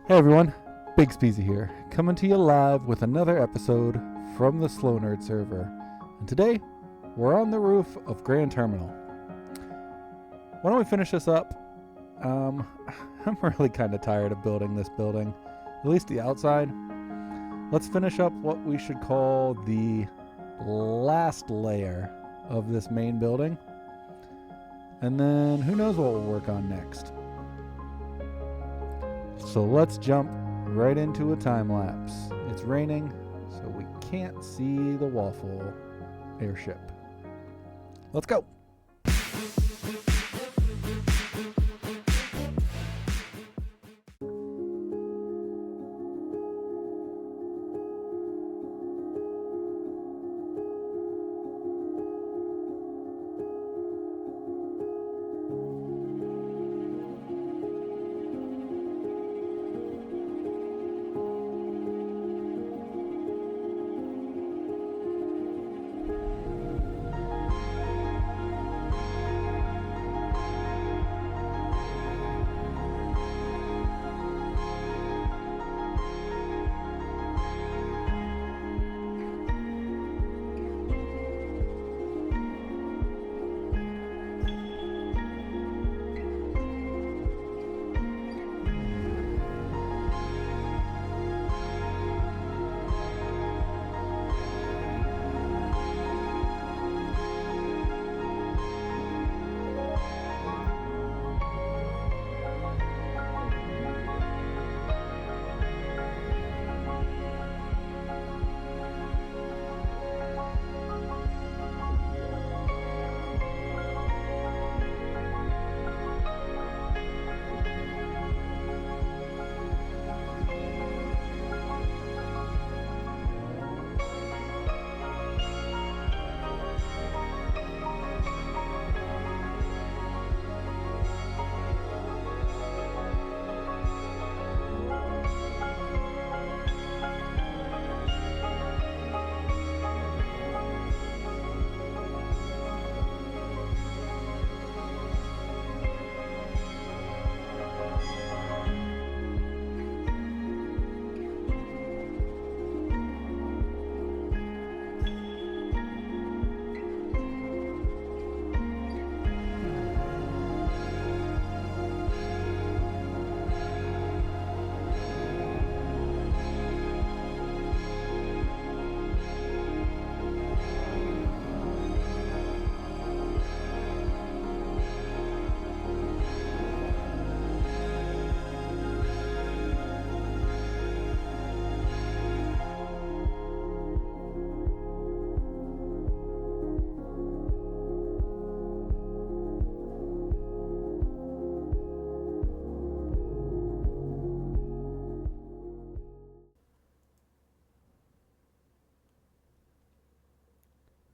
Hey everyone, Big Speezy here, coming to you live with another episode from the Slow Nerd server. And today, we're on the roof of Grand Terminal. Why don't we finish this up? I'm really kind of tired of building this building, at least the outside. Let's finish up what we should call the last layer of this main building. And then who knows what we'll work on next. So let's jump right into a time lapse. It's raining, so we can't see the waffle airship. Let's go.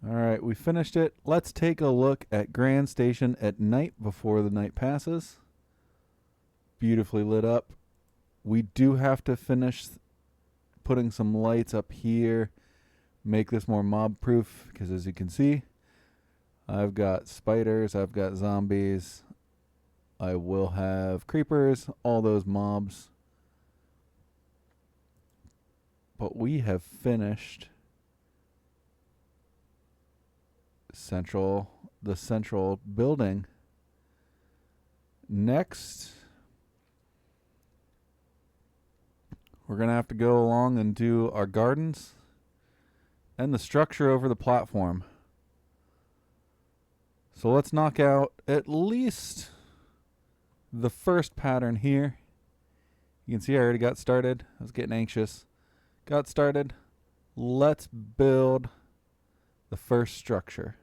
Alright, we finished it. Let's take a look at Grand Station at night before the night passes. Beautifully lit up. We do have to finish putting some lights up here, make this more mob proof, because as you can see, I've got spiders, I've got zombies, I will have creepers, all those mobs. But we have finished the central building. Next, we're gonna have to go along and do our gardens and the structure over the platform. So let's knock out at least the first pattern here. You can see I already got started. I was getting anxious. Got started. Let's build the first structure.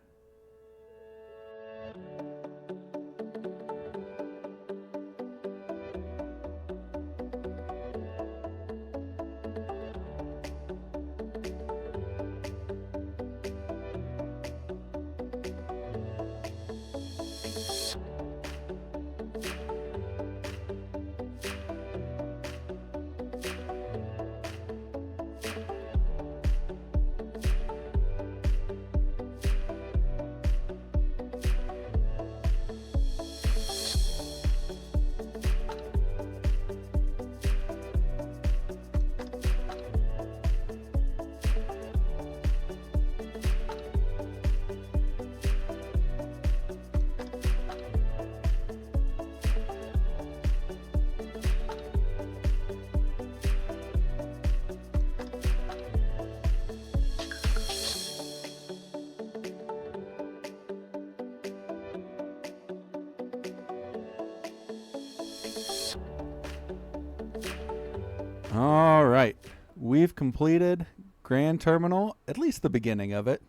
All right. We've completed Grand Terminal, at least the beginning of it.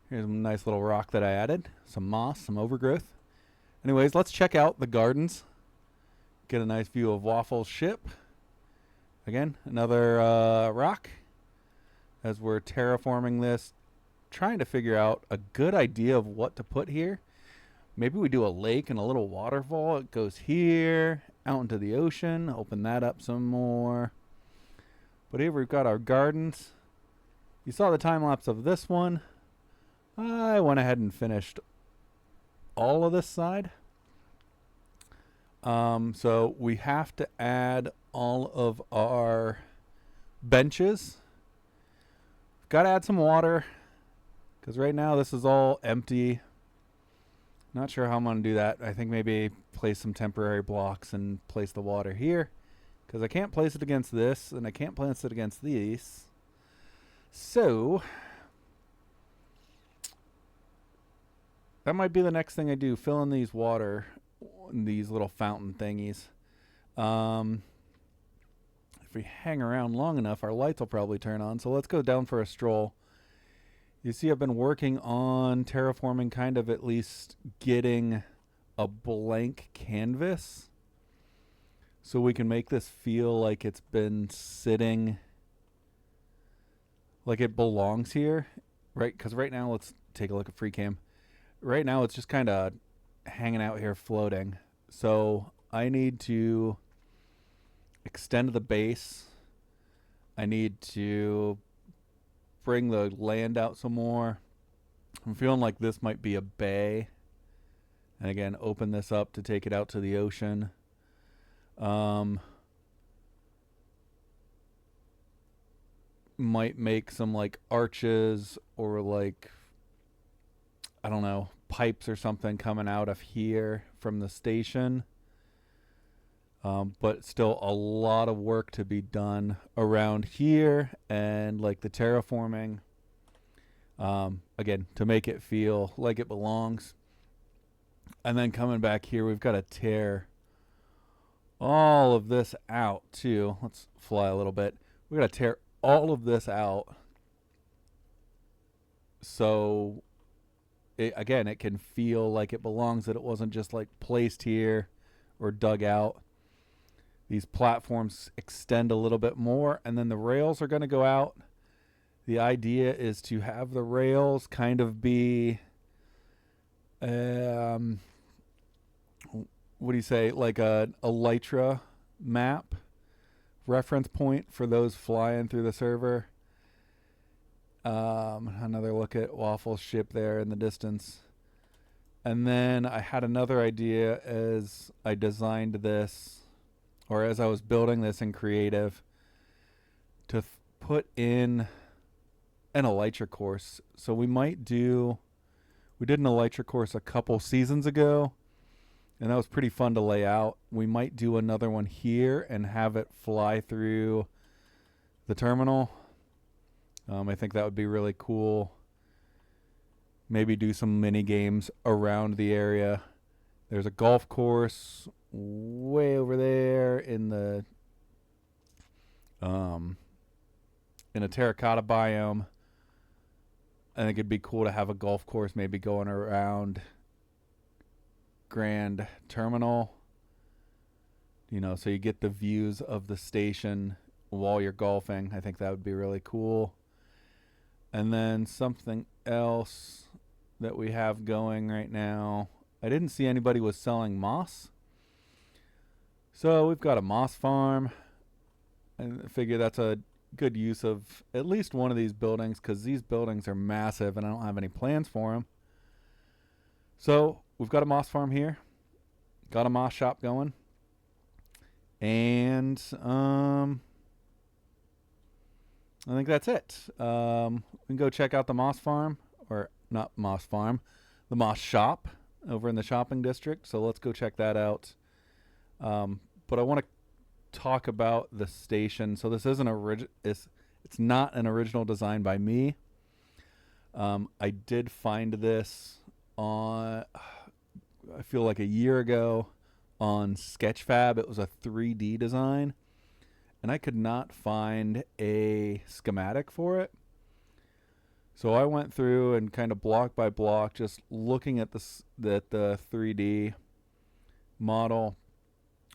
Here's a nice little rock that I added. Some moss, some overgrowth. Anyways, let's check out the gardens. Get a nice view of Waffle's ship. Again, another rock. As we're terraforming this, trying to figure out a good idea of what to put here. Maybe we do a lake and a little waterfall. It goes here, out into the ocean. Open that up some more. But here we've got our gardens. You saw the time lapse of this one. I went ahead and finished all of this side. So we have to add all of our benches. Got to add some water because right now this is all empty. Not sure how I'm going to do that. I think maybe place some temporary blocks and place the water here because I can't place it against this and I can't place it against these. So that might be the next thing I do. Fill in these water, these little fountain thingies. If we hang around long enough, our lights will probably turn on. So let's go down for a stroll. You see, I've been working on terraforming, kind of at least getting a blank canvas so we can make this feel like it's been sitting, like it belongs here, right? Because right now, let's take a look at free cam. Right now, it's just kind of hanging out here floating. So I need to extend the base. I need to bring the land out some more. I'm feeling like this might be a bay. And again, open this up to take it out to the ocean. Might make some like arches or like, I don't know, pipes or something coming out of here from the station. But still a lot of work to be done around here and like the terraforming. Again, to make it feel like it belongs. And then coming back here, we've got to tear all of this out too. Let's fly a little bit. We've got to tear all of this out. So again, it can feel like it belongs, that it wasn't just like placed here or dug out. These platforms extend a little bit more, and then the rails are going to go out. The idea is to have the rails kind of be, what do you say, like a elytra map reference point for those flying through the server. Another look at Waffle's ship there in the distance. And then I had another idea as I designed this, or as I was building this in creative, to put in an elytra course. So we did an elytra course a couple seasons ago, and that was pretty fun to lay out. We might do another one here and have it fly through the terminal. I think that would be really cool. Maybe do some mini games around the area. There's a golf course way over there in the in a terracotta biome. I think it'd be cool to have a golf course maybe going around Grand Terminal. You know, so you get the views of the station while you're golfing. I think that would be really cool. And then something else that we have going right now. I didn't see anybody was selling moss. So we've got a moss farm. And I figure that's a good use of at least one of these buildings, because these buildings are massive and I don't have any plans for them. So we've got a moss farm here. Got a moss shop going. And I think that's it. We can go check out the moss farm, or not moss farm, the moss shop over in the shopping district. So let's go check that out. But I want to talk about the station. So this isn't it's not an original design by me. I did find this on, I feel like a year ago on Sketchfab. It was a 3D design, and I could not find a schematic for it. So I went through and kind of block by block, just looking at the 3D model,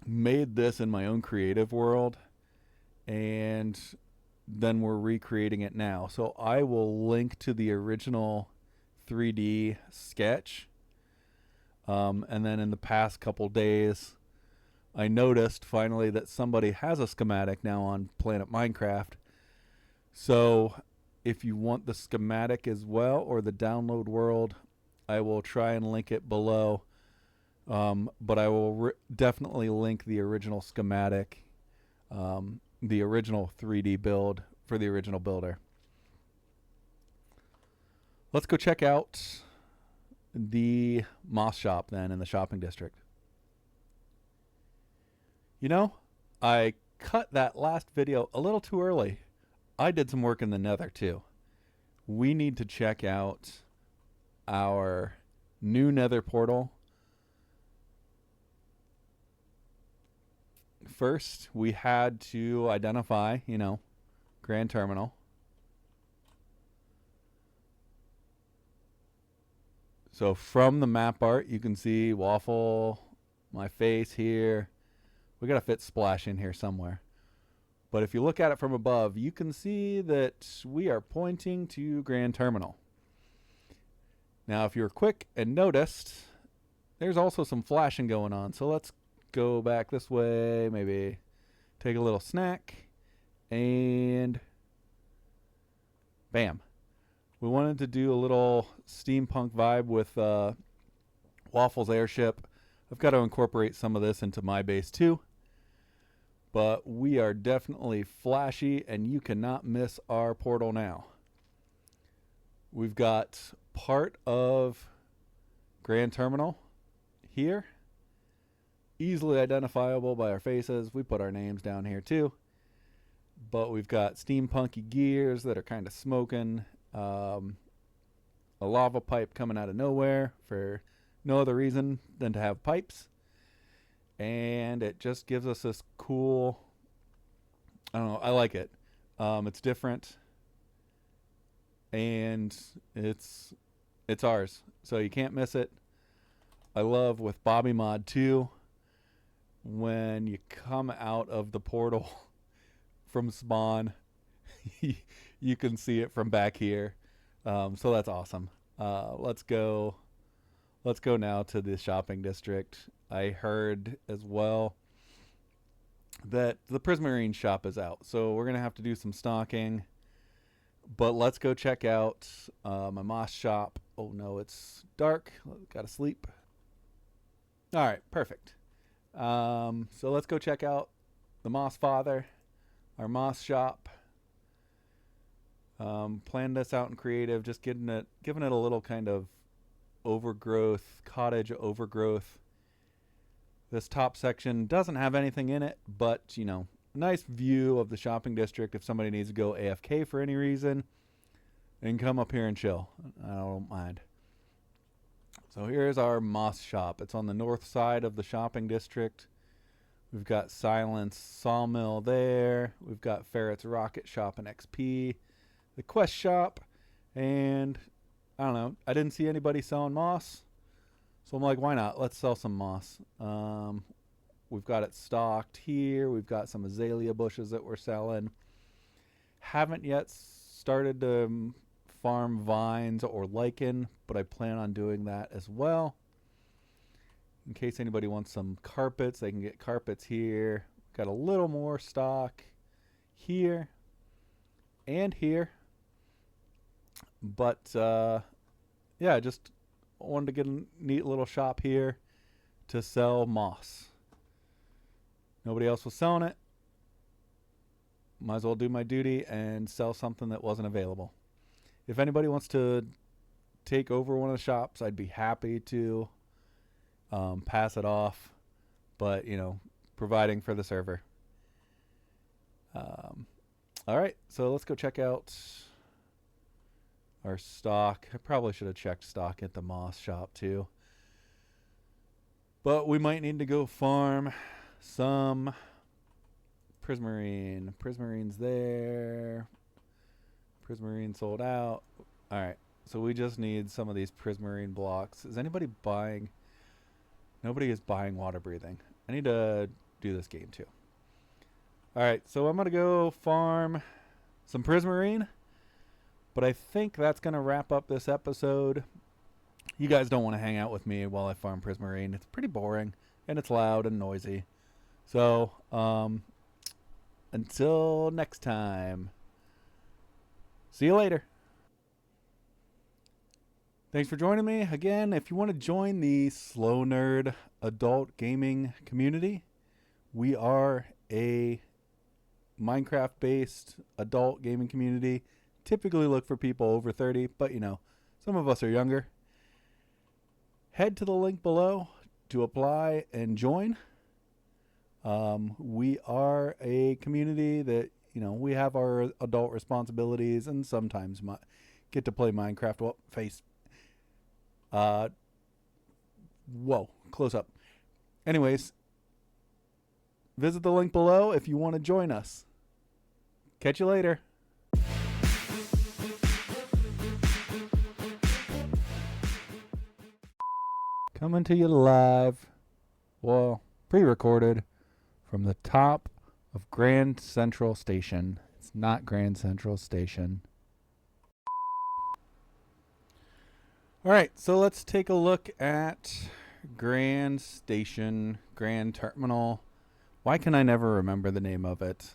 made this in my own creative world, and then we're recreating it now. So I will link to the original 3D sketch. And then in the past couple days, I noticed finally that somebody has a schematic now on Planet Minecraft. So if you want the schematic as well, or the download world, I will try and link it below. But I will definitely link the original schematic, the original 3D build for the original builder. Let's go check out the moss shop then in the shopping district. You know, I cut that last video a little too early. I did some work in the Nether too. We need to check out our new Nether portal. First, we had to identify, Grand Terminal. So from the map art, you can see Waffle, my face here. We got to fit Splash in here somewhere. But if you look at it from above, you can see that we are pointing to Grand Terminal. Now, if you're quick and noticed, there's also some flashing going on. So let's go back this way, maybe take a little snack, and bam. We wanted to do a little steampunk vibe with Waffle's airship. I've got to incorporate some of this into my base too. But we are definitely flashy, and you cannot miss our portal now. We've got part of Grand Terminal here, easily identifiable by our faces. We put our names down here too. But we've got steampunky gears that are kind of smoking. A lava pipe coming out of nowhere for no other reason than to have pipes. And it just gives us this cool, I don't know, I like it. It's different, and it's ours, so you can't miss it. I love with Bobby Mod 2, when you come out of the portal from spawn, you can see it from back here. So that's awesome. Let's go now to the shopping district. I heard as well that the Prismarine shop is out, so we're gonna have to do some stocking. But let's go check out my moss shop. Oh no, it's dark. Gotta sleep. All right, perfect. So let's go check out the Moss Father, our moss shop. Planned this out in creative, just giving it a little kind of overgrowth, cottage overgrowth. This top section doesn't have anything in it, but nice view of the shopping district if somebody needs to go AFK for any reason, and come up here and chill. I don't mind. So here's our moss shop. It's on the north side of the shopping district. We've got Silence Sawmill there. We've got Ferret's Rocket Shop and XP. The Quest Shop. And I don't know. I didn't see anybody selling moss. So I'm like, why not? Let's sell some moss. We've got it stocked here. We've got some azalea bushes that we're selling. Haven't yet started to farm vines or lichen, but I plan on doing that as well. In case anybody wants some carpets, they can get carpets here. Got a little more stock here and here. But yeah, just wanted to get a neat little shop here to sell moss. Nobody else was selling it. Might as well do my duty and sell something that wasn't available. If anybody wants to take over one of the shops, I'd be happy to pass it off, but providing for the server. All right, so let's go check out our stock. I probably should have checked stock at the moss shop too, but we might need to go farm some Prismarine. Prismarine's there. Prismarine sold out. Alright, so we just need some of these prismarine blocks. Is anybody buying? Nobody is buying water breathing. I need to do this game too. Alright, so I'm going to go farm some prismarine. But I think that's going to wrap up this episode. You guys don't want to hang out with me while I farm prismarine. It's pretty boring, and it's loud and noisy. So, until next time, see you later. Thanks for joining me. Again, if you want to join the Slow Nerd adult gaming community, we are a Minecraft-based adult gaming community. Typically look for people over 30, but you know, some of us are younger. Head to the link below to apply and join. We are a community that, you know, we have our adult responsibilities and sometimes get to play Minecraft. Well, face. Whoa, close up. Anyways, visit the link below if you want to join us. Catch you later. Coming to you live, well, pre-recorded from the top of Grand Central Station. It's not Grand Central Station. All right, so let's take a look at Grand Station, Grand Terminal. Why can I never remember the name of it?